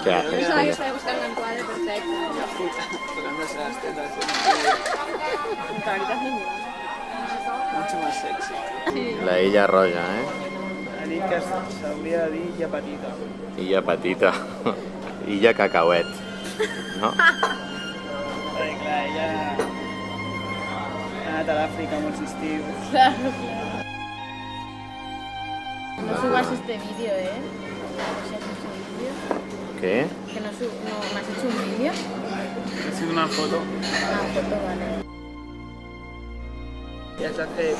¿Qué haces? Pensaba que Julia? estaba buscando un cuadro perfecto. Tocándose las tetas. Mucho más sexy. La illa roja, ¿eh? Anica s'hauria de dir illa petita. Illa petita. Illa cacauet. No? Perquè clar, ella ha anat a l'Àfrica molts estius. Claro, claro. No subas este vídeo, ¿eh? No si has hecho un vídeo. ¿Qué? Que no, no me has hecho un vídeo. Ha sido una foto. Ah, foto, vale. Ja s'ha fet.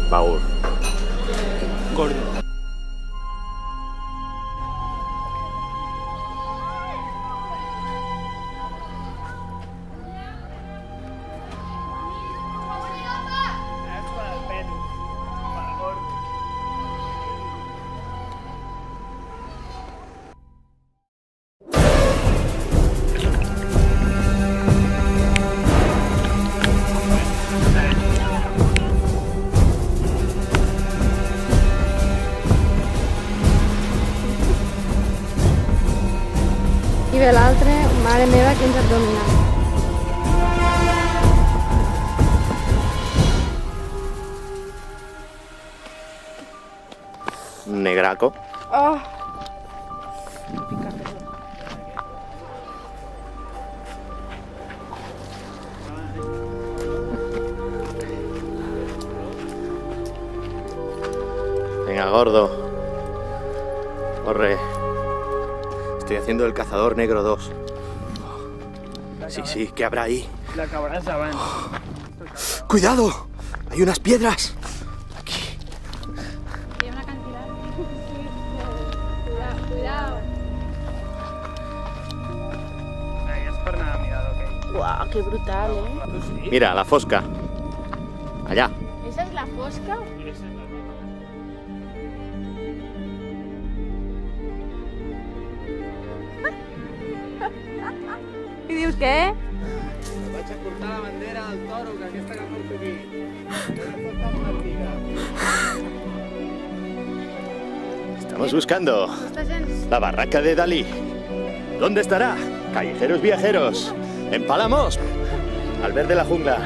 Paul. Gordo. I bé l'altre, mare meva, quins abdominals. Negraco. Oh! Venga, gordo. Corre. Estoy haciendo el cazador negro 2. Sí, sí, ¿qué habrá ahí? L'acabaràs abans. ¡Cuidado! ¡Hay unas piedras! Aquí. Hay una cantidad. Cuidado, cuidado. És per anar a mirar d'hoquei. Guau, qué brutal, ¿eh? Tu sí? Mira, la fosca. Allá. ¿Esa es la fosca? I dius què? Vaig a portar la bandera al toro, que aquesta que porto aquí. Aquesta molt antiga. Estamos buscando Esta gent... la barraca de Dalí. ¿Dónde estará? Callejeros viajeros. En Palamos. Al ver de la jungla.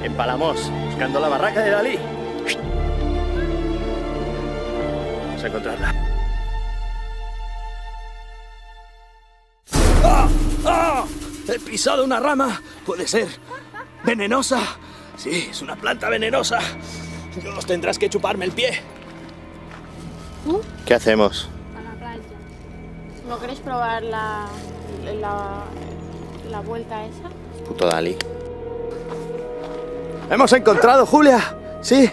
En Palamos. Buscando la barraca de Dalí. Vamos a encontrarla. ¡Ah! ¡Ah! He pisado una rama. Puede ser venenosa. Sí, es una planta venenosa. Dios, tendrás que chuparme el pie. ¿Qué hacemos? A la playa. ¿No queréis probar la vuelta esa? Puto Dalí. ¡Hemos encontrado, Julia! ¡Sí!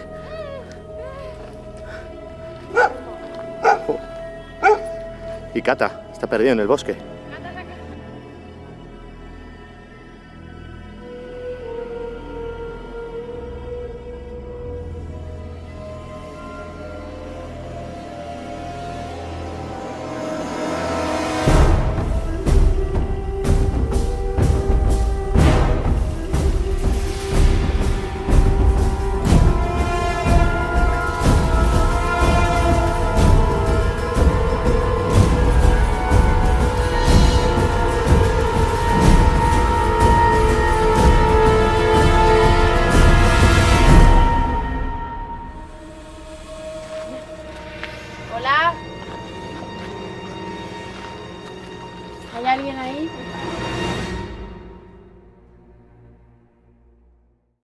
Y Cata, está perdido en el bosque. Hola. ¿Hay alguien ahí?